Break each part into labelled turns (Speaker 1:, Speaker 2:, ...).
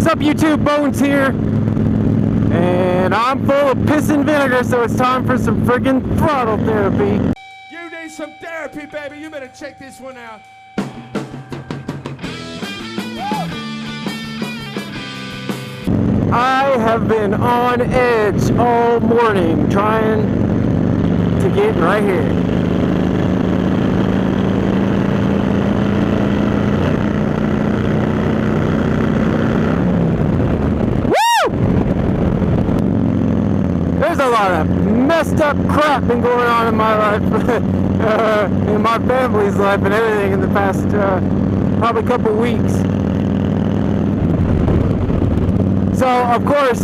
Speaker 1: up, YouTube? Bones here, and I'm full of piss and vinegar, so it's time for some friggin' throttle therapy.
Speaker 2: You need some therapy, baby. You better check this one out.
Speaker 1: I have been on edge all morning trying to get right here. There's a lot of messed up crap been going on in my life, in my family's life and everything in the past probably couple weeks. So of course,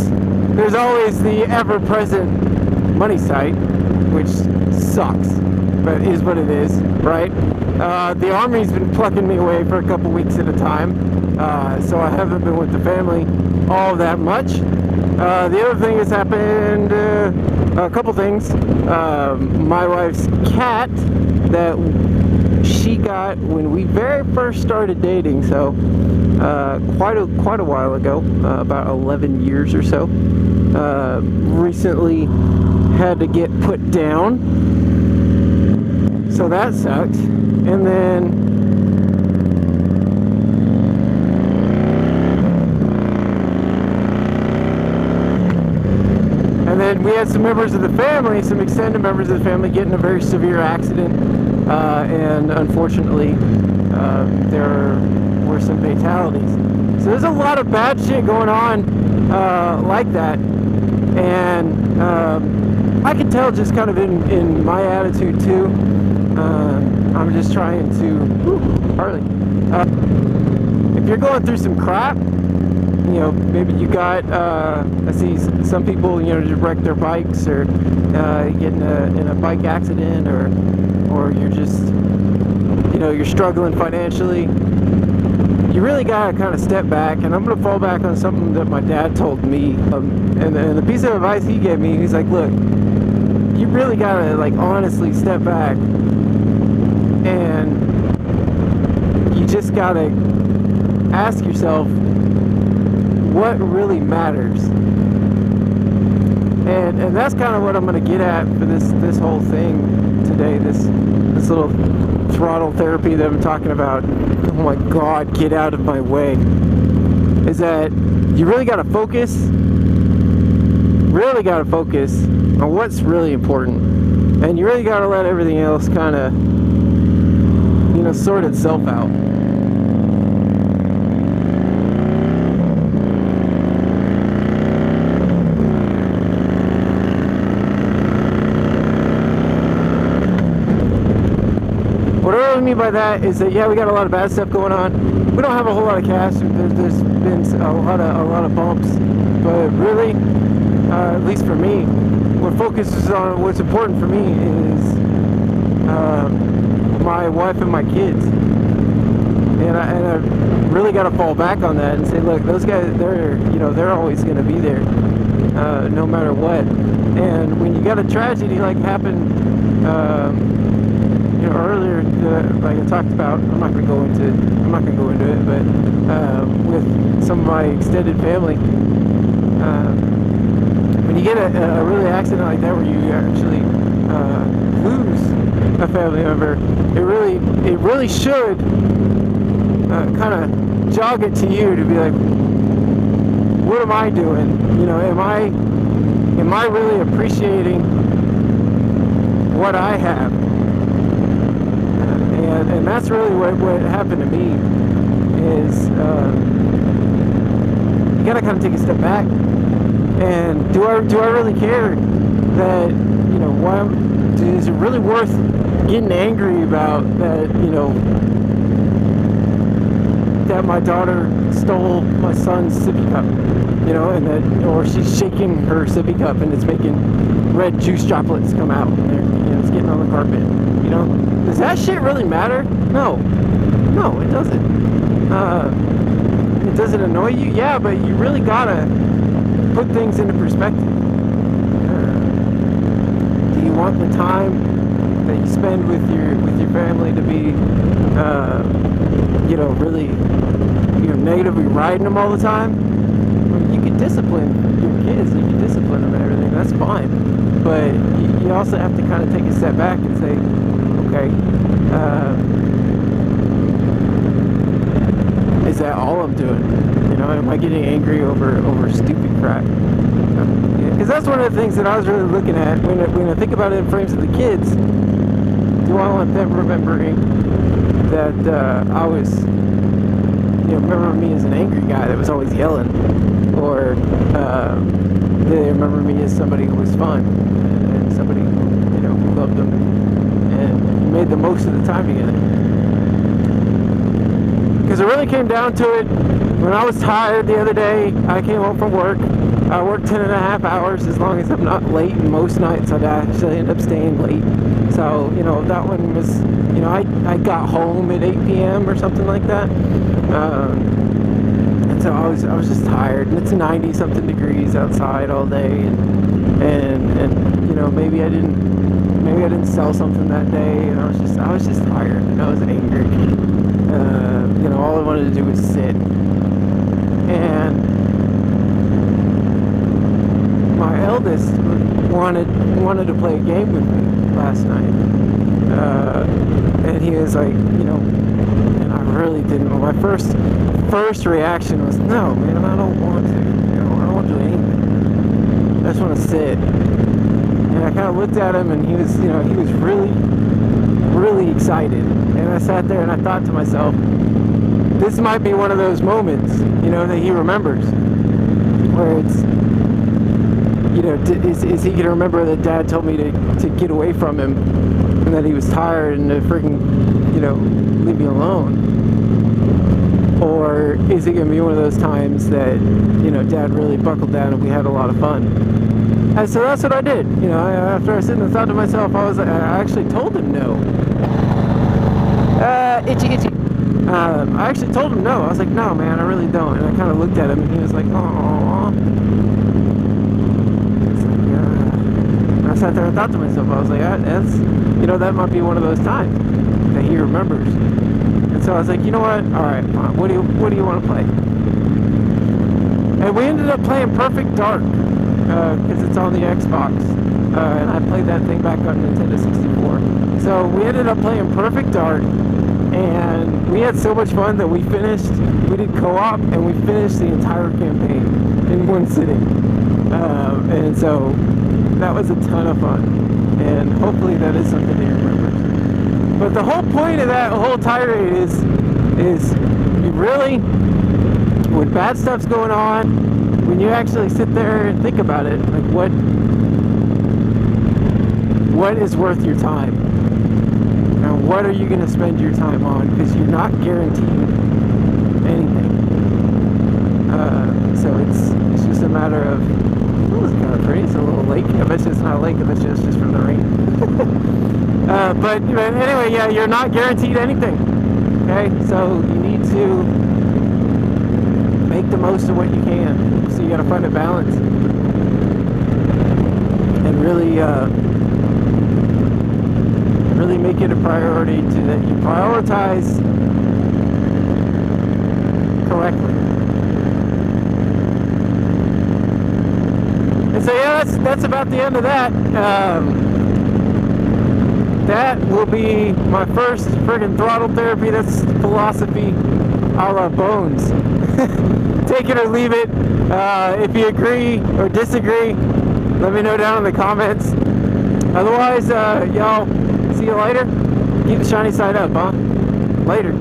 Speaker 1: there's always the ever-present money site, which sucks, but is what it is, right? The Army's been plucking me away for a couple weeks at a time, so I haven't been with the family all that much. The other thing has happened, a couple things. My wife's cat that she got when we very first started dating, so quite a while ago, about 11 years or so, recently had to get put down, so that sucked. And then we had some members of the family, some extended members of the family, get in a very severe accident, and unfortunately, there were some fatalities. So there's a lot of bad shit going on like that, and I can tell just kind of in my attitude too. I'm just trying to, Harley. If you're going through some crap, you know, maybe you got, I see some people, you know, just wreck their bikes or get in a bike accident, or you're just, you know, you're struggling financially. You really gotta kind of step back, and I'm gonna fall back on something that my dad told me, and the piece of advice he gave me, he's like, look, you really gotta, like, honestly step back, and you just gotta ask yourself what really matters. And that's kind of what I'm going to get at for this whole thing today, this little throttle therapy that I'm talking about. Oh my God, get out of my way. Is that you really got to focus on what's really important, and you really got to let everything else kind of, you know, sort itself out. What I really mean by that is that, yeah, we got a lot of bad stuff going on. We don't have a whole lot of cash. There's been a lot of bumps, but really, at least for me, what focuses on what's important for me is my wife and my kids, and I really got to fall back on that and say, look, those guys, they're always going to be there, no matter what. And when you got a tragedy like happened, you know, earlier, like I talked about, I'm not gonna go into it, but with some of my extended family, when you get a really accident like that, where you actually lose a family member, it really should kind of jog it to you to be like, what am I doing? You know, am I really appreciating what I have? And that's really what happened to me, is you gotta kind of take a step back, and do I really care that, you know, is it really worth getting angry about that, you know, that my daughter stole my son's sippy cup, you know, and that, or she's shaking her sippy cup and it's making red juice droplets come out, and you know, it's getting on the carpet, you know? Does that shit really matter? No, it doesn't. Does it annoy you? Yeah, but you really gotta put things into perspective. Do you want the time that you spend with your family to be, you know, really, you know, negatively riding them all the time? discipline your kids, you can discipline them and everything, that's fine. But you also have to kind of take a step back and say, okay, is that all I'm doing? You know, am I getting angry over stupid crap? Because that's one of the things that I was really looking at when I think about it in frames of the kids. Do I want them remembering that I was, remember me as an angry guy that was always yelling, or do they remember me as somebody who was fun and somebody who loved them and made the most of the time together? Because it really came down to it when I was tired the other day. I came home from work. I worked 10.5 hours, as long as I'm not late, and most nights I'd actually end up staying late. So, that one was, I got home at 8 p.m. or something like that. And so I was just tired, and it's 90-something degrees outside all day, and maybe I didn't sell something that day, and I was just tired, and I was angry. All I wanted to do was sit. And my eldest wanted to play a game with me last night, and he was like, and I really didn't. My first reaction was, no, man, I don't want to. I don't want to do anything. I just want to sit. And I kind of looked at him, and he was really, really excited. And I sat there and I thought to myself, this might be one of those moments, that he remembers, where it's, is he gonna remember that Dad told me to get away from him, and that he was tired and to freaking, leave me alone? Or is it gonna be one of those times that, Dad really buckled down and we had a lot of fun? And so that's what I did. After I sit and thought to myself, I actually told him no. Itchy. I actually told him no. I was like, no, man, I really don't. And I kind of looked at him, and he was like, aww. And I sat there and thought to myself, I was like, that's, that might be one of those times that he remembers. And so I was like, you know what? All right, fine. What do you want to play? And we ended up playing Perfect Dark, because it's on the Xbox. And I played that thing back on Nintendo 64. So we ended up playing Perfect Dark, and we had so much fun that we did co-op, and we finished the entire campaign in one sitting. And so that was a ton of fun, and hopefully that is something he remembers. But the whole point of that whole tirade is you really, when bad stuff's going on, when you actually sit there and think about it, like what is worth your time? And what are you going to spend your time on? Because you're not guaranteed anything. So it's just a matter of, oh, it's kind of pretty. It's a little lake. I bet you it's not a lake. I bet you it's just from the rain. But anyway, yeah, you're not guaranteed anything. Okay, so you need to make the most of what you can. So you got to find a balance and really make it a priority that you prioritize correctly. And so yeah, that's about the end of that. That will be my first friggin' throttle therapy. That's philosophy a la Bones. Take it or leave it. If you agree or disagree, let me know down in the comments. Otherwise, y'all, see you later. Keep the shiny side up, huh? Later.